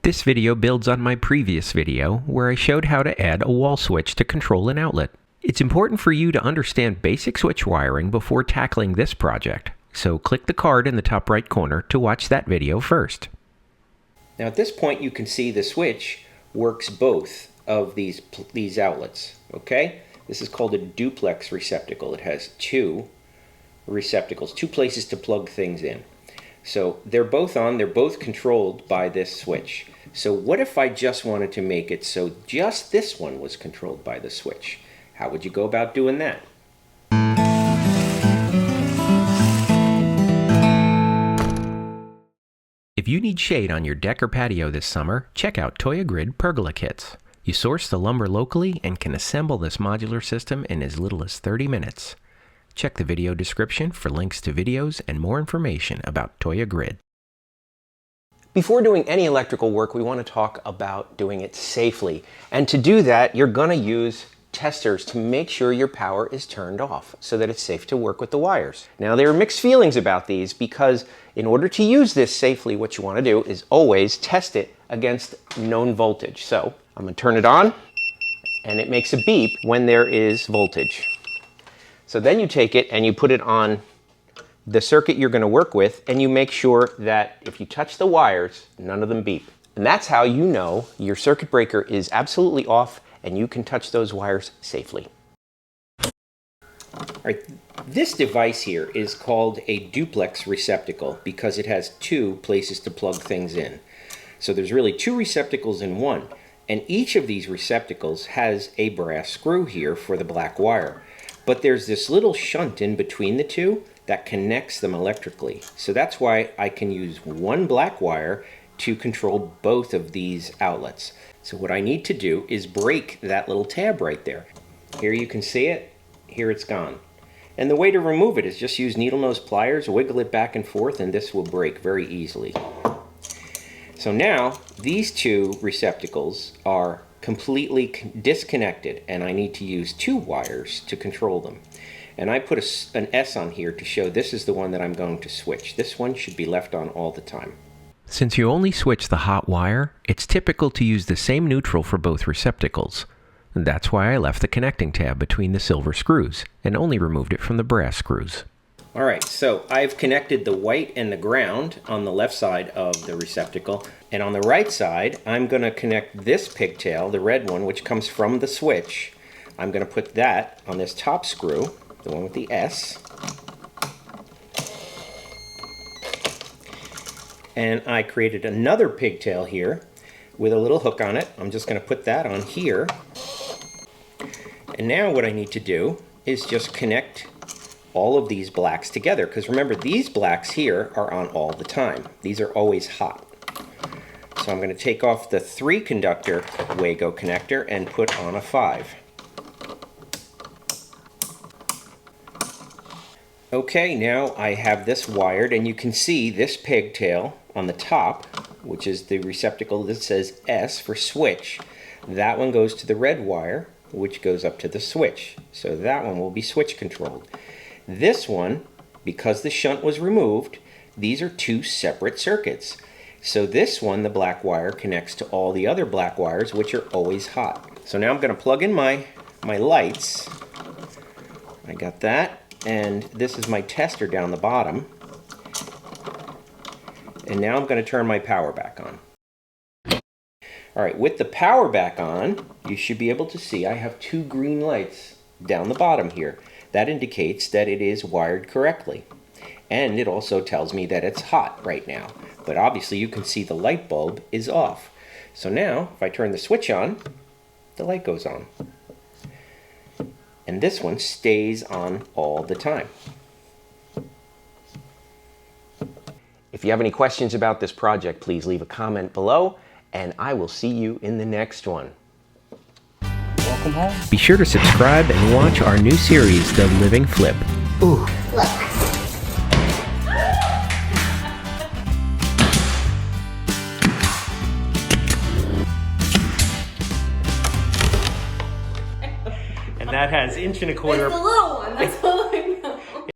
This video builds on my previous video where I showed how to add a wall switch to control an outlet. It's important for you to understand basic switch wiring before tackling this project, so click the card in the top right corner to watch that video first. Now at this point you can see the switch works both of these outlets, okay? This is called a duplex receptacle. It has two receptacles, two places to plug things in. So they're both on, they're both controlled by this switch. So what if I just wanted to make it so just this one was controlled by the switch? How would you go about doing that? If you need shade on your deck or patio this summer, check out Toya Grid Pergola Kits. You source the lumber locally and can assemble this modular system in as little as 30 minutes. Check the video description for links to videos and more information about Toya Grid. Before doing any electrical work, we want to talk about doing it safely. And to do that, you're going to use testers to make sure your power is turned off so that it's safe to work with the wires. Now, there are mixed feelings about these because in order to use this safely, what you want to do is always test it against known voltage. So I'm going to turn it on and it makes a beep when there is voltage. So then you take it and you put it on the circuit you're going to work with, and you make sure that if you touch the wires, none of them beep. And that's how you know your circuit breaker is absolutely off and you can touch those wires safely. All right, this device here is called a duplex receptacle because it has two places to plug things in. So there's really two receptacles in one, and each of these receptacles has a brass screw here for the black wire. But there's this little shunt in between the two that connects them electrically. So that's why I can use one black wire to control both of these outlets. So what I need to do is break that little tab right there. Here you can see it, here it's gone. And the way to remove it is just use needle nose pliers, wiggle it back and forth, and this will break very easily. So now these two receptacles are completely disconnected and I need to use two wires to control them. And I put an S on here to show this is the one that I'm going to switch. This one should be left on all the time. Since you only switch the hot wire, it's typical to use the same neutral for both receptacles. That's why I left the connecting tab between the silver screws and only removed it from the brass screws. Alright, so I've connected the white and the ground on the left side of the receptacle, and on the right side I'm going to connect this pigtail, the red one, which comes from the switch. I'm going to put that on this top screw, the one with the S. And I created another pigtail here with a little hook on it. I'm just going to put that on here. And now what I need to do is just connect all of these blacks together, because remember, these blacks here are on all the time. These are always hot. So I'm going to take off the 3 conductor Wago connector and put on a 5. Okay, now I have this wired, and you can see this pigtail on the top, which is the receptacle that says S for switch. That one goes to the red wire, which goes up to the switch. So that one will be switch controlled. This one, because the shunt was removed, these are two separate circuits. So this one, the black wire, connects to all the other black wires, which are always hot. So now I'm going to plug in my lights. I got that. And this is my tester down the bottom. And now I'm going to turn my power back on. Alright, with the power back on, you should be able to see I have 2 green lights down the bottom here. That indicates that it is wired correctly. And it also tells me that it's hot right now. But obviously you can see the light bulb is off. So now, if I turn the switch on, the light goes on. And this one stays on all the time. If you have any questions about this project, please leave a comment below, and I will see you in the next one. Welcome home. Be sure to subscribe and watch our new series, The Living Flip. Ooh. And that has 1.25 inches. It's the little one. That's what